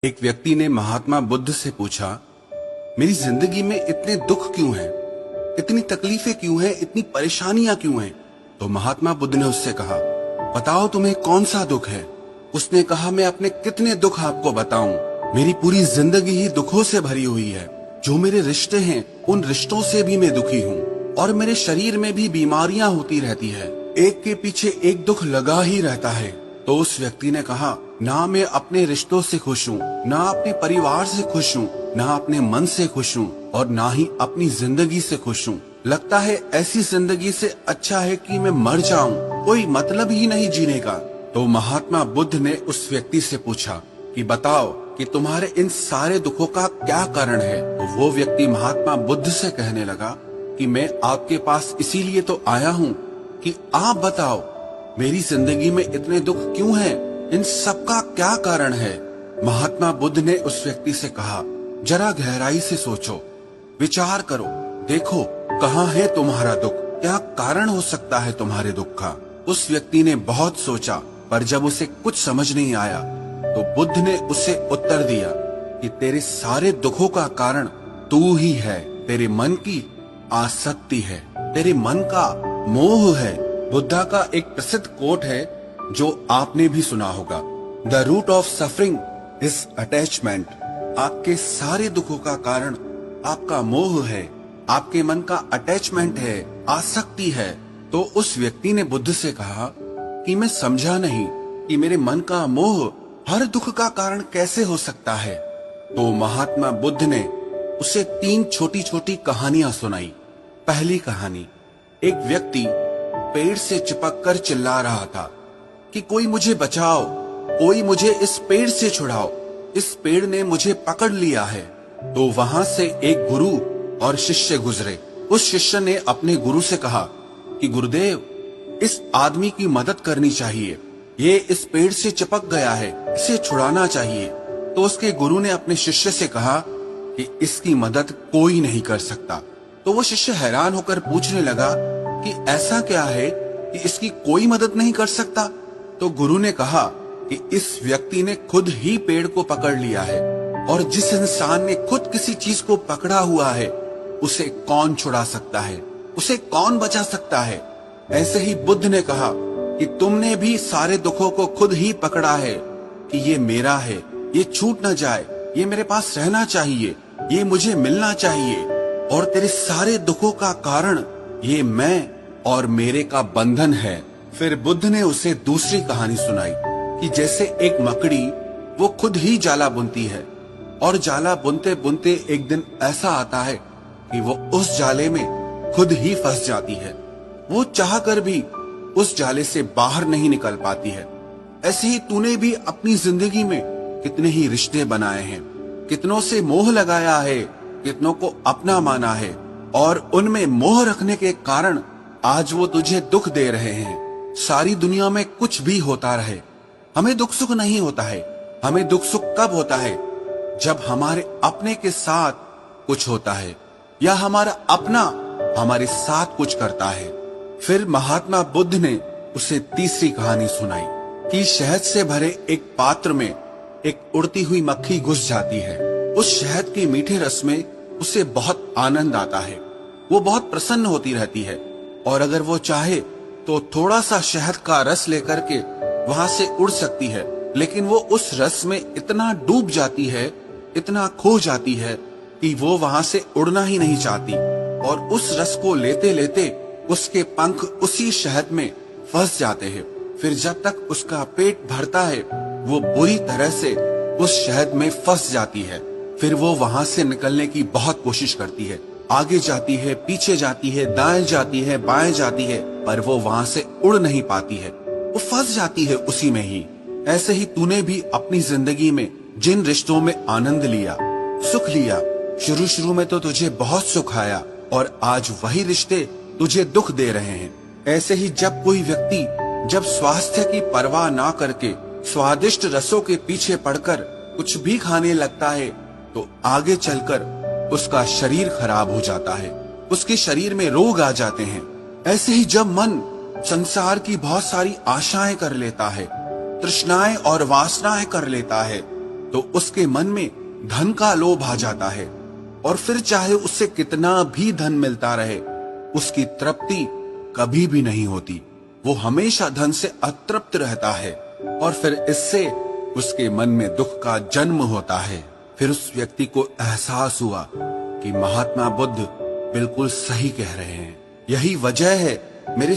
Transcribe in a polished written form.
एक व्यक्ति ने महात्मा बुद्ध से पूछा, मेरी जिंदगी में इतने दुख क्यों हैं? इतनी तकलीफें क्यों हैं? इतनी परेशानियां क्यों हैं? तो महात्मा बुद्ध ने उससे कहा, बताओ तुम्हें कौन सा दुख है? उसने कहा, मैं अपने कितने दुख आपको बताऊं? मेरी पूरी जिंदगी ही दुखों से भरी हुई है। जो मेरे रिश्ते हैं उन रिश्तों से भी मैं दुखी हूँ और मेरे शरीर में भी बीमारियां होती रहती है। एक के पीछे एक दुख लगा ही रहता है। तो उस व्यक्ति ने कहा, ना मैं अपने रिश्तों से खुश हूँ, ना अपने परिवार से खुश हूँ, ना अपने मन से खुश हूँ और ना ही अपनी जिंदगी से खुश हूँ। लगता है ऐसी जिंदगी से अच्छा है कि मैं मर जाऊं, कोई मतलब ही नहीं जीने का। तो महात्मा बुद्ध ने उस व्यक्ति से पूछा कि बताओ कि तुम्हारे इन सारे दुखों का क्या कारण है? तो वो व्यक्ति महात्मा बुद्ध से कहने लगा कि मैं आपके पास इसीलिए तो आया हूँ कि आप बताओ मेरी जिंदगी में इतने दुख क्यों हैं? इन सब का क्या कारण है? महात्मा बुद्ध ने उस व्यक्ति से कहा, जरा गहराई से सोचो, विचार करो, देखो कहाँ है तुम्हारा दुख? क्या कारण हो सकता है तुम्हारे दुख का? उस व्यक्ति ने बहुत सोचा, पर जब उसे कुछ समझ नहीं आया तो बुद्ध ने उसे उत्तर दिया कि तेरे सारे दुखों का कारण तू ही है। तेरे मन की आसक्ति है, तेरे मन का मोह है। बुद्धा का एक प्रसिद्ध कोट है जो आपने भी सुना होगा, the root of suffering is attachment. आपके सारे दुखों का कारण आपका मोह है, आपके मन का अटैचमेंट है, आसक्ति है। तो उस व्यक्ति ने बुद्ध से कहा कि मैं समझा नहीं कि मेरे मन का मोह हर दुख का कारण कैसे हो सकता है। तो महात्मा बुद्ध ने उसे 3 छोटी छोटी कहानियां सुनाई। पहली कहानी, एक व्यक्ति पेड़ से चिपक कर चिल्ला रहा था कि कोई मुझे बचाओ, कोई मुझे इस पेड़ से छुड़ाओ, इस पेड़ ने मुझे पकड़ लिया है। तो वहां से एक गुरु और शिष्य गुजरे। उस शिष्य ने अपने गुरु से कहा कि गुरुदेव, इस आदमी की मदद करनी चाहिए, ये इस पेड़ से चिपक गया है, इसे छुड़ाना चाहिए। तो उसके गुरु ने अपने शिष्य से कहा कि इसकी मदद कोई नहीं कर सकता। तो वो शिष्य हैरान होकर पूछने लगा कि ऐसा क्या है कि इसकी कोई मदद नहीं कर सकता? तो गुरु ने कहा कि इस व्यक्ति ने खुद ही पेड़ को पकड़ लिया है, और जिस इंसान ने खुद किसी चीज को पकड़ा हुआ है उसे कौन छुड़ा सकता है, उसे कौन बचा सकता है? ऐसे ही बुद्ध ने कहा कि तुमने भी सारे दुखों को खुद ही पकड़ा है कि ये मेरा है, ये छूट न जाए, ये मेरे पास रहना चाहिए, ये मुझे मिलना चाहिए, और तेरे सारे दुखों का कारण ये मैं और मेरे का बंधन है। फिर बुद्ध ने उसे दूसरी कहानी सुनाई कि जैसे एक मकड़ी वो खुद ही जाला बुनती है, और जाला बुनते बुनते एक दिन ऐसा आता है कि वो उस जाले में खुद ही फंस जाती है। वो चाहकर भी उस जाले से बाहर नहीं निकल पाती है। ऐसे ही तूने भी अपनी जिंदगी में कितने ही रिश्ते बनाए हैं, कितनों से मोह लगाया है, कितनों को अपना माना है, और उनमें मोह रखने के कारण आज वो तुझे दुख दे रहे हैं। सारी दुनिया में कुछ भी होता रहे, हमें दुख सुख नहीं होता है। हमें दुख सुख कब होता है? जब हमारे अपने के साथ कुछ होता है, या हमारा अपना हमारे साथ कुछ करता है। फिर महात्मा बुद्ध ने उसे तीसरी कहानी सुनाई कि शहद से भरे एक पात्र में एक उड़ती हुई मक्खी घुस जाती है। उस शहद के मीठे रस में उसे बहुत आनंद आता है, वो बहुत प्रसन्न होती रहती है, और अगर वो चाहे तो थोड़ा सा शहद का रस लेकर के वहां से उड़ सकती है। लेकिन वो उस रस में इतना डूब जाती है, इतना खो जाती है कि वो वहां से उड़ना ही नहीं चाहती, और उस रस को लेते लेते उसके पंख उसी शहद में फंस जाते हैं। फिर जब तक उसका पेट भरता है वो बुरी तरह से उस शहद में फंस जाती है। फिर वो वहां से निकलने की बहुत कोशिश करती है, आगे जाती है, पीछे जाती है, दाएं जाती है, बाएं जाती है, पर वो वहां से उड़ नहीं पाती है, वो फंस जाती है उसी में ही। ऐसे ही तूने भी अपनी जिंदगी में जिन रिश्तों में आनंद लिया, सुख लिया, शुरू शुरू में तो तुझे बहुत सुख आया, और आज वही रिश्ते तुझे दुख दे रहे हैं। ऐसे ही जब कोई व्यक्ति जब स्वास्थ्य की परवाह ना करके स्वादिष्ट रसों के पीछे पड़कर कुछ भी खाने लगता है तो आगे चलकर उसका शरीर खराब हो जाता है, उसके शरीर में रोग आ जाते हैं। ऐसे ही जब मन संसार की बहुत सारी आशाएं कर लेता है, तृष्णाएं और वासनाएं कर लेता है, तो उसके मन में धन का लोभ आ जाता है और फिर चाहे उससे कितना भी धन मिलता रहे, उसकी तृप्ति कभी भी नहीं होती। वो हमेशा धन से अतृप्त रहता है और फिर इससे उसके मन में दुख का जन्म होता है। फिर उस व्यक्ति को एहसास हुआ कि महात्मा बुद्ध बिल्कुल सही कह रहे हैं। यही वजह है मेरे